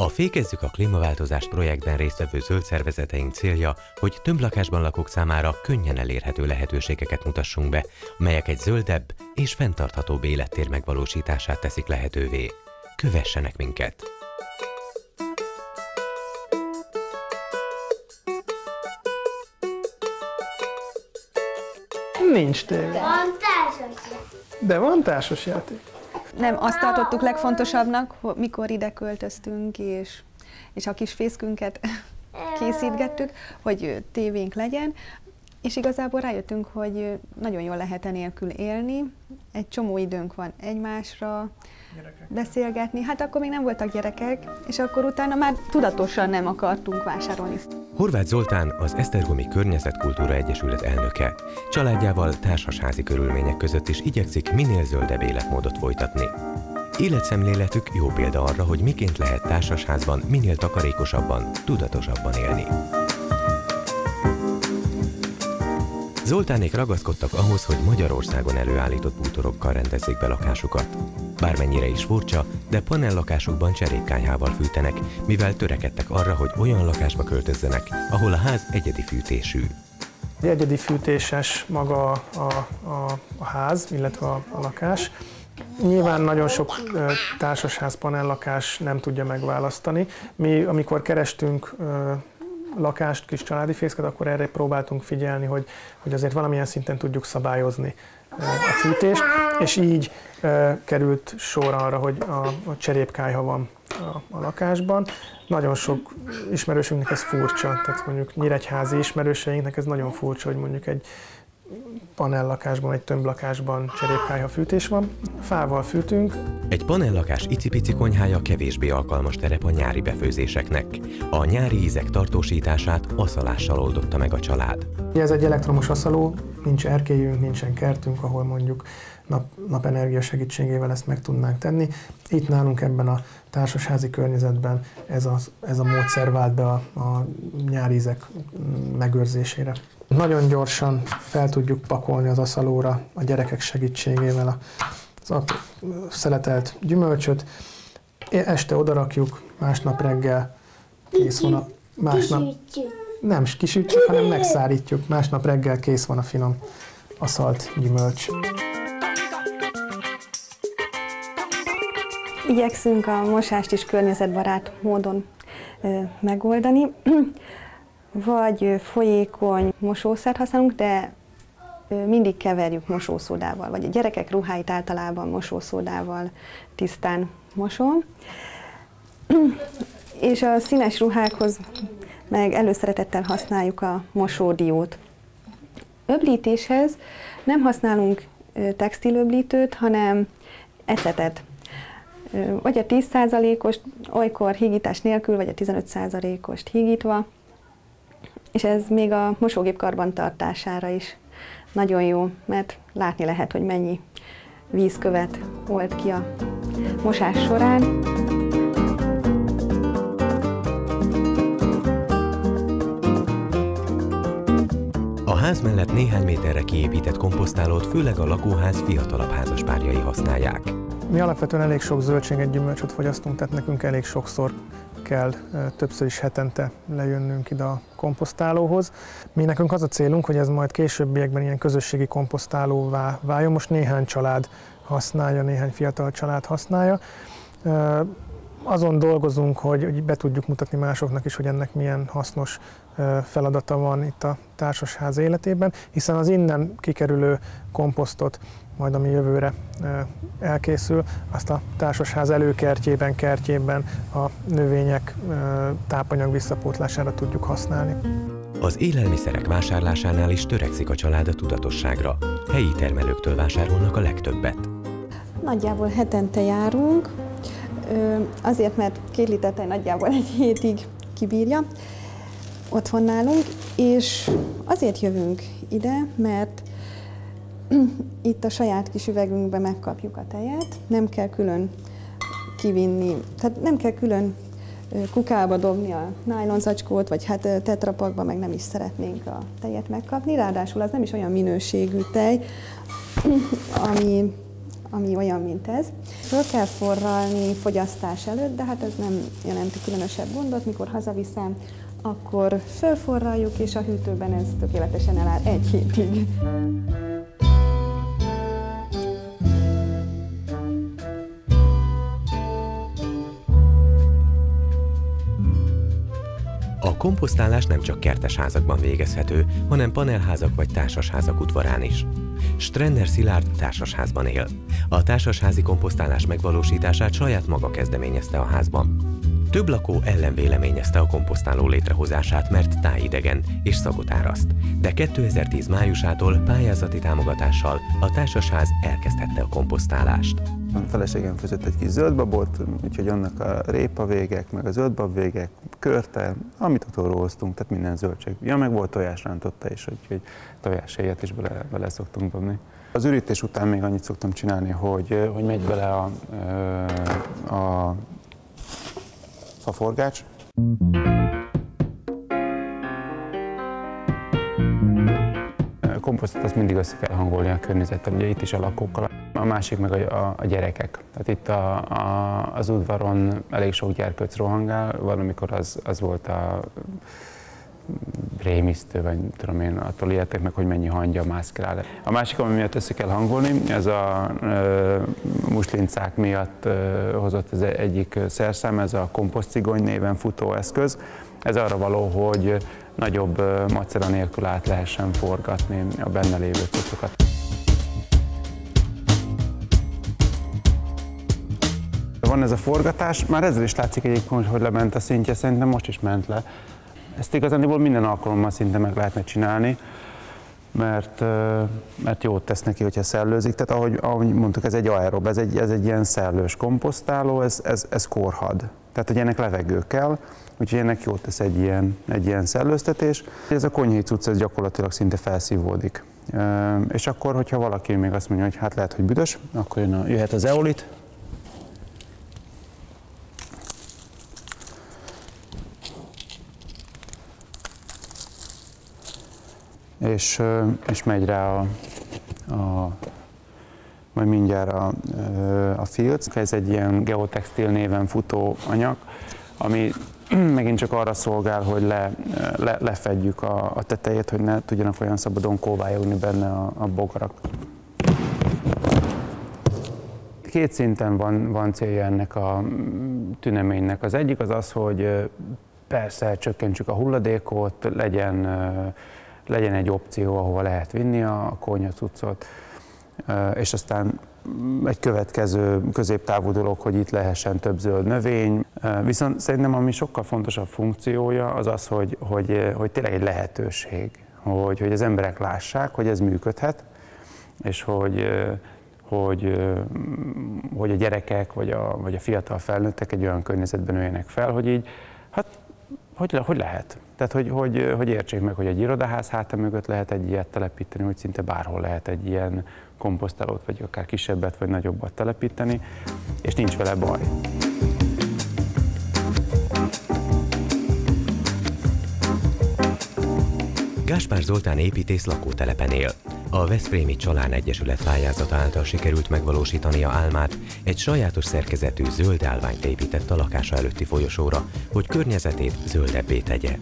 A Fékezzük a klímaváltozást projektben résztvevő zöld szervezeteink célja, hogy több lakásban lakók számára könnyen elérhető lehetőségeket mutassunk be, melyek egy zöldebb és fenntarthatóbb élettér megvalósítását teszik lehetővé. Kövessenek minket! Nincs tévé. Van társasjáték. De van társasjáték. Nem, azt tartottuk legfontosabbnak, mikor ide költöztünk, és a kis fészkünket készítgettük, hogy tévénk legyen, és igazából rájöttünk, hogy nagyon jól lehet enélkül élni, egy csomó időnk van egymásra beszélgetni, hát akkor még nem voltak gyerekek, és akkor utána már tudatosan nem akartunk vásárolni. Horváth Zoltán az Esztergomi Környezetkultúra Egyesület elnöke. Családjával társasházi körülmények között is igyekszik minél zöldebb életmódot folytatni. Életszemléletük jó példa arra, hogy miként lehet társasházban minél takarékosabban, tudatosabban élni. Zoltánék ragaszkodtak ahhoz, hogy Magyarországon előállított bútorokkal rendezzék be lakásukat. Bármennyire is furcsa, de panellakásukban cserépkányhával fűtenek, mivel törekedtek arra, hogy olyan lakásba költözzenek, ahol a ház egyedi fűtésű. Egyedi fűtéses maga a ház, illetve a lakás. Nyilván nagyon sok társasház panellakás nem tudja megválasztani. Mi, amikor kerestünk lakást, kis családi fészket, akkor erre próbáltunk figyelni, hogy azért valamilyen szinten tudjuk szabályozni a fűtést, és így került sor arra, hogy a cserépkályha van a lakásban. Nagyon sok ismerősünknek ez furcsa, tehát mondjuk nyíregyházi ismerőseinknek ez nagyon furcsa, hogy mondjuk egy panellakásban, egy tömblakásban cserépkályha fűtés van. Fával fűtünk. Egy panellakás icipici konyhája kevésbé alkalmas terep a nyári befőzéseknek. A nyári ízek tartósítását aszalással oldotta meg a család. Ez egy elektromos aszaló, nincs erkélyünk, nincsen kertünk, ahol mondjuk napenergia segítségével ezt meg tudnánk tenni. Itt nálunk ebben a társasházi környezetben ez a módszer vált be a nyári ízek megőrzésére. Nagyon gyorsan fel tudjuk pakolni az aszalóra a gyerekek segítségével az szeletelt gyümölcsöt. Este odarakjuk, másnap reggel kész van a... Nem kisütjük, hanem megszárítjuk. Másnap reggel kész van a finom aszalt gyümölcs. Igyekszünk a mosást is környezetbarát módon megoldani. Vagy folyékony mosószert használunk, de mindig keverjük mosószódával, vagy a gyerekek ruháit általában mosószódával tisztán mosom. És a színes ruhákhoz meg előszeretettel használjuk a mosódiót. Öblítéshez nem használunk textilöblítőt, hanem ecetet. Vagy a 10%-ost, olykor hígítás nélkül, vagy a 15%-ost hígítva. És ez még a mosógép karbantartására is nagyon jó, mert látni lehet, hogy mennyi vízkövet old ki a mosás során. A ház mellett néhány méterre kiépített komposztálót főleg a lakóház fiatalabb házaspárjai használják. Mi alapvetően elég sok zöldséget, gyümölcsöt fogyasztunk, tehát nekünk elég sokszor kell többször is hetente lejönnünk ide a komposztálóhoz. Mi nekünk az a célunk, hogy ez majd későbbiekben ilyen közösségi komposztálóvá váljon. Most néhány család használja, néhány fiatal család használja. Azon dolgozunk, hogy be tudjuk mutatni másoknak is, hogy ennek milyen hasznos feladata van itt a társasház életében, hiszen az innen kikerülő komposztot, majd ami jövőre elkészül, azt a társasház kertjében a növények tápanyag visszapótlására tudjuk használni. Az élelmiszerek vásárlásánál is törekszik a család a tudatosságra. Helyi termelőktől vásárolnak a legtöbbet. Nagyjából hetente járunk, azért, mert 2 liter tej nagyjából egy hétig kibírja otthon nálunk, és azért jövünk ide, mert itt a saját kis üvegünkbe megkapjuk a tejet, nem kell külön kivinni, tehát nem kell külön kukába dobni a nájlonzacskót, vagy hát tetrapakba meg nem is szeretnénk a tejet megkapni, ráadásul az nem is olyan minőségű tej, ami olyan, mint ez. Föl kell forralni fogyasztás előtt, de hát ez nem jelenti különösebb gondot. Mikor hazaviszem, akkor fölforraljuk, és a hűtőben ez tökéletesen eláll 1 hétig. A komposztálás nem csak kertesházakban végezhető, hanem panelházak vagy társasházak udvarán is. Strenner Szilárd társasházban él. A társasházi komposztálás megvalósítását saját maga kezdeményezte a házban. Több lakó ellenvéleményezte a komposztáló létrehozását, mert tájidegen és szagot áraszt. De 2010 májusától pályázati támogatással a társasház elkezdhette a komposztálást. A feleségem főzött egy kis zöldbabot, úgyhogy annak a répavégek, meg a zöldbabvégek, körte, amit otthonról hoztunk, tehát minden zöldség. Ja, meg volt tojásrántotta is, úgyhogy tojáshéjat is bele szoktunk dobni. Az ürítés után még annyit szoktam csinálni, hogy megy bele a faforgács. A komposztot azt mindig össze kell hangolni a környezettel, ugye itt is a lakókkal. A másik meg a gyerekek. Tehát itt az udvaron elég sok gyerkőc rohangál, valamikor az volt a rémisztő, vagy tudom én, attól ijedtek meg, hogy mennyi hangya mászkál. A másik, ami miatt össze kell hangolni, ez a muslincák miatt hozott az egyik szerszám, ez a komposztcigony néven futó eszköz. Ez arra való, hogy nagyobb macera nélkül át lehessen forgatni a benne lévő cuccokat. Van ez a forgatás, már ezzel is látszik egyébként, hogy lement a szintje, szerintem most is ment le. Ezt igazándiból minden alkalommal szinte meg lehetne csinálni, mert jót tesz neki, hogyha szellőzik. Tehát ahogy mondtuk, ez egy aerob, ez egy ilyen szellős komposztáló, ez korhad. Tehát, hogy ennek levegő kell, úgyhogy ennek jót tesz egy ilyen szellőztetés. Ez a konyhai cucc, ez gyakorlatilag szinte felszívódik. És akkor, hogyha valaki még azt mondja, hogy hát lehet, hogy büdös, akkor jöhet az eolit. És megy rá majd mindjárt a filc. Ez egy ilyen geotextil néven futó anyag, ami megint csak arra szolgál, hogy lefedjük a tetejét, hogy ne tudjanak olyan szabadon kóvályogni benne a bogarak. Két szinten van célja ennek a tüneménynek. Az egyik az, hogy persze csökkentsük a hulladékot, legyen egy opció, ahova lehet vinni a konyhacuccot, és aztán egy következő középtávú dolog, hogy itt lehessen több zöld növény. Viszont szerintem ami sokkal fontosabb funkciója az, hogy tényleg egy lehetőség, hogy az emberek lássák, hogy ez működhet, és hogy a gyerekek vagy a fiatal felnőttek egy olyan környezetben nőjenek fel, hogy így, hát hogy lehet. Tehát, hogy értsék meg, hogy egy irodaház háta mögött lehet egy ilyet telepíteni, hogy szinte bárhol lehet egy ilyen komposztálót, vagy akár kisebbet, vagy nagyobbat telepíteni, és nincs vele baj. Gáspár Zoltán építész lakótelepen él. A Veszprémi Csalán Egyesület pályázata által sikerült megvalósítania álmát, egy sajátos szerkezetű zöld állványt épített a lakása előtti folyosóra, hogy környezetét zöldebbé tegye.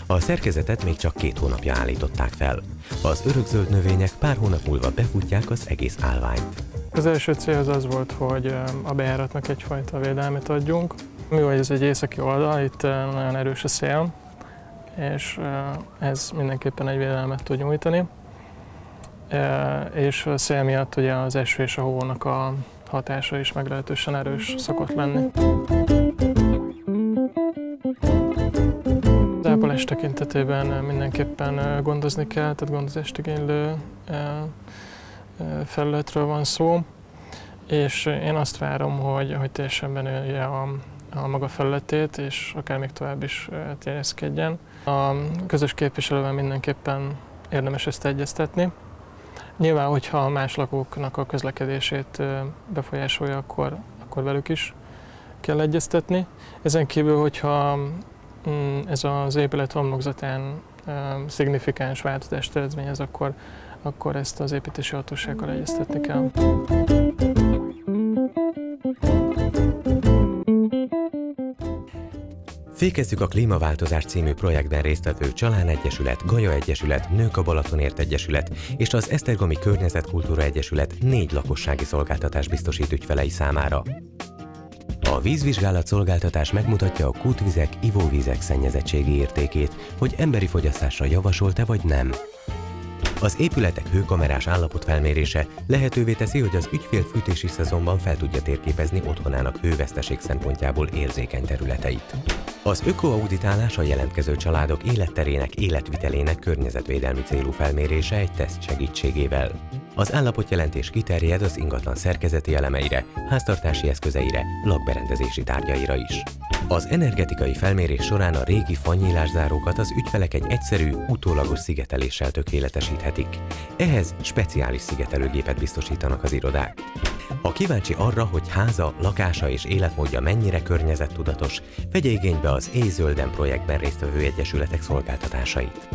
A szerkezetet még csak 2 hónapja állították fel. Az örökzöld növények pár hónap múlva befutják az egész állványt. Az első cél az volt, hogy a bejáratnak egyfajta védelmet adjunk. Mivel ez egy északi oldal, itt nagyon erős a szél, és ez mindenképpen egy védelmet tud nyújtani. És a szél miatt ugye az eső és a hónak a hatása is meglehetősen erős szokott lenni. Az ápolás tekintetében mindenképpen gondozni kell, tehát gondozást igénylő felületről van szó, és én azt várom, hogy teljesen benője a maga felületét, és akár még tovább is terjeszkedjen. A közös képviselővel mindenképpen érdemes ezt egyeztetni. Nyilván, hogyha más lakóknak a közlekedését befolyásolja, akkor velük is kell egyeztetni. Ezen kívül, hogyha ez az épület homlokzatán szignifikáns változást eredményez, akkor ezt az építési hatósággal egyeztetni kell. Fékezzük a klímaváltozás című projektben résztvevő Csalán Egyesület, Gaja Egyesület, Nők a Balatonért Egyesület és az Esztergomi Környezetkultúra Egyesület 4 lakossági szolgáltatás biztosít ügyfelei számára. A vízvizsgálat szolgáltatás megmutatja a kútvizek, ivóvízek szennyezettségi értékét, hogy emberi fogyasztásra javasolt-e vagy nem. Az épületek hőkamerás állapotfelmérése lehetővé teszi, hogy az ügyfél fűtési szezonban fel tudja térképezni otthonának hőveszteség szempontjából érzékeny területeit. Az ökoauditálás a jelentkező családok életterének, életvitelének környezetvédelmi célú felmérése egy teszt segítségével. Az állapotjelentés kiterjed az ingatlan szerkezeti elemeire, háztartási eszközeire, lakberendezési tárgyaira is. Az energetikai felmérés során a régi fanyílászárókat az ügyfelek egy egyszerű, utólagos szigeteléssel tökéletesíthetik. Ehhez speciális szigetelőgépet biztosítanak az irodák. Ha kíváncsi arra, hogy háza, lakása és életmódja mennyire környezettudatos, vegye igénybe az Éj Zölden projektben résztvevő egyesületek szolgáltatásait.